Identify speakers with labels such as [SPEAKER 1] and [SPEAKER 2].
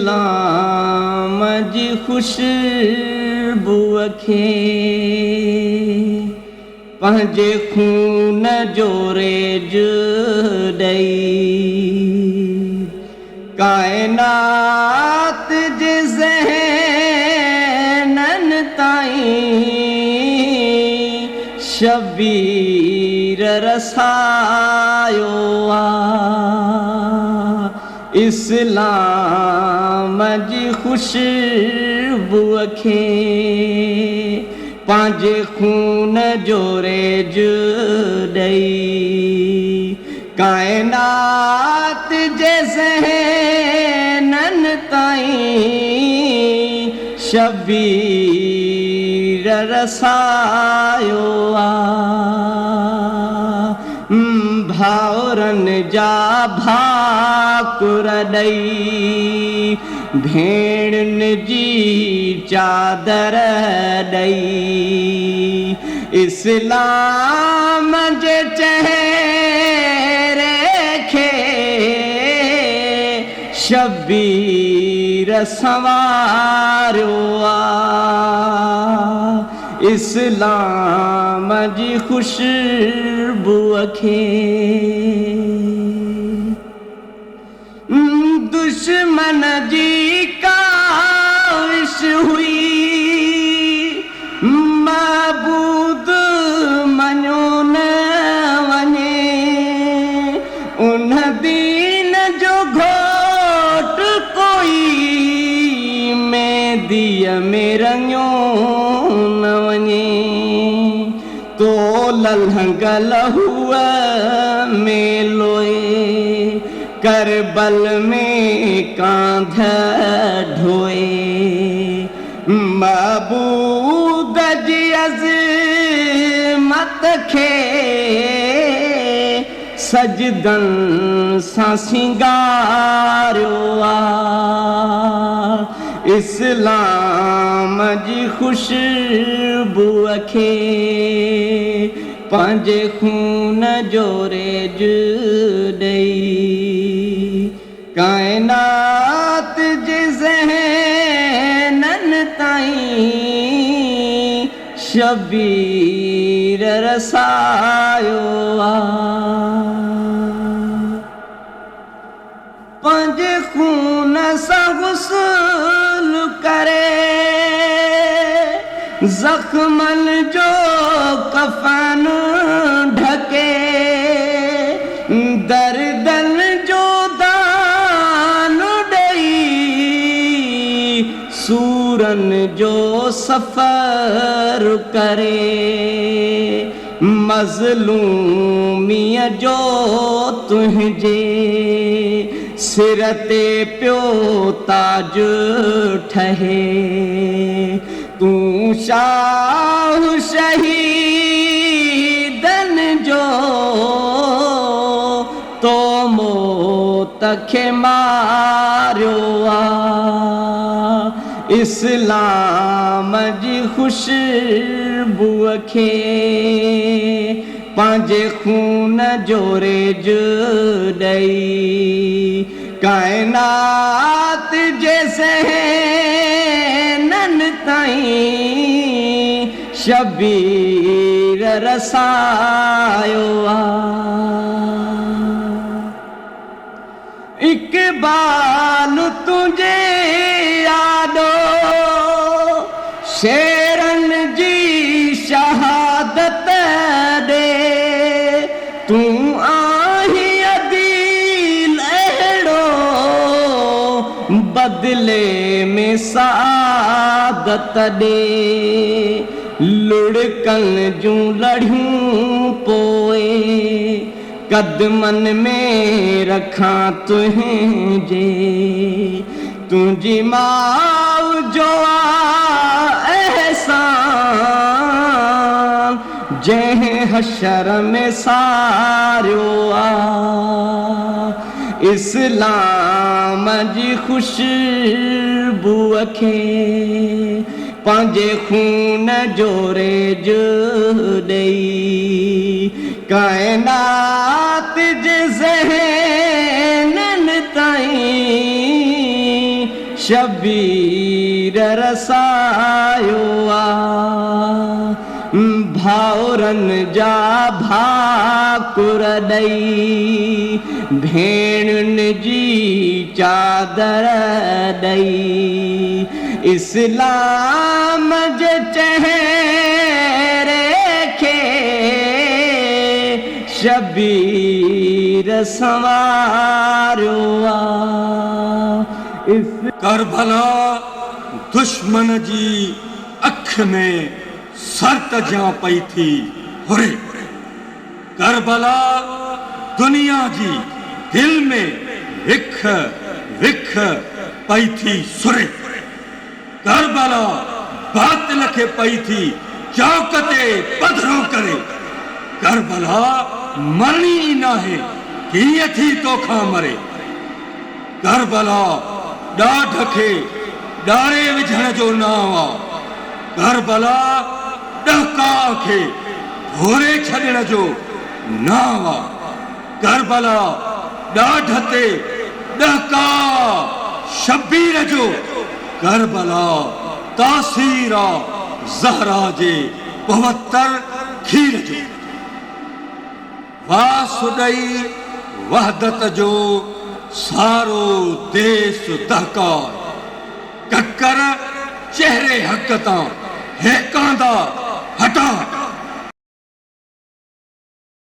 [SPEAKER 1] इस्लाम जी खुशबू खे पंहिंजे खून जो रेज ॾेई काइनात जे ज़हननि ताईं शबीर रसायो आहे। इस्लाम जी खुशबू खे पंहिंजे खून जो रेज ॾेई काइनात जे ज़हननि ताईं शबीर रसायो आहे। भाउरनि जा भाकुर ॾेई भेणुनि जी चादर ॾेई इस्लाम जे चेहरे खे शबीर संवारियो आहे। इस्लाम जी खुशबू खे दुश्मन जी काविश हुई महबूद मञो न वञे उन दीन जो घोट कोई मेंदीअ में रंगियो न वञे तो ललहंगल हुआ में लोए करबल में कांध ढोए महबूद जी अज़मत खे सजदनि सां सिंगारियो आहे। इस्लाम जी खुशबू खे पंहिंजे खून जो रेज ॾेई काइनात जे ज़हननि ताईं शबीर रसायो आहे। पंहिंजे खून सां गुस्ल करे ज़ख्मनि जो कफ़न ढके दर्दनि जो दान ॾेई सूरनि जो सफ़र करे मज़लूमीअ जो तुंहिंजे सिर ते पियो ताज ठहे तूं शाह शहीदनि जो तो मौत खे मारियो आहे। इस्लाम जी खुशबू खे पंहिंजे खून जो रेज ॾेई काइनात जे ज़हननि ताईं शबीर रसायो आहे। इक़बाल तुंहिंजे यादो शेरनि जी शहादत ॾे तूं आहीं अदील अहिड़ो बदिले में सादत ॾे लुड़कनि जूं लड़ियूं पोए कदमनि में रखां तुंहिंजे तुंहिंजी माउ जो एहसान जंहिं हशर में सारियो आहे। इस्लाम जी खुशबू खे पंहिंजे खून जो रेज ॾेई काइनात जे ज़हननि ताईं शबीर रसायो आ भाउरन जा भाकुर ॾई भेणुनि जी चादर ॾई इस्लाम जे चेहरे खे शबीर संवारियो आ।
[SPEAKER 2] करबला दुश्मन जी अख में सरत जा पई थी हुरे। करबला दुनिया जी दिल में विख विख पई थी सुरे। करबला बातिल खे पई थी चौक ते पधरो करे। करबला मरणी ई नाहे कीअं थी तोखां मरे। करबला ॾाढ खे ॾारे विझण जो नाम आ। करबला ॾका खे भोरे छॾण जो नाम आ। करबला ॾाढ ते ॾका शबीर जो। करबला तासीर आ ज़हरा जे पवित्र खीर जो। वासुदई वहदत जो सारो देश दहकार। ककर चेहरे हक तां हेकांदा हटा।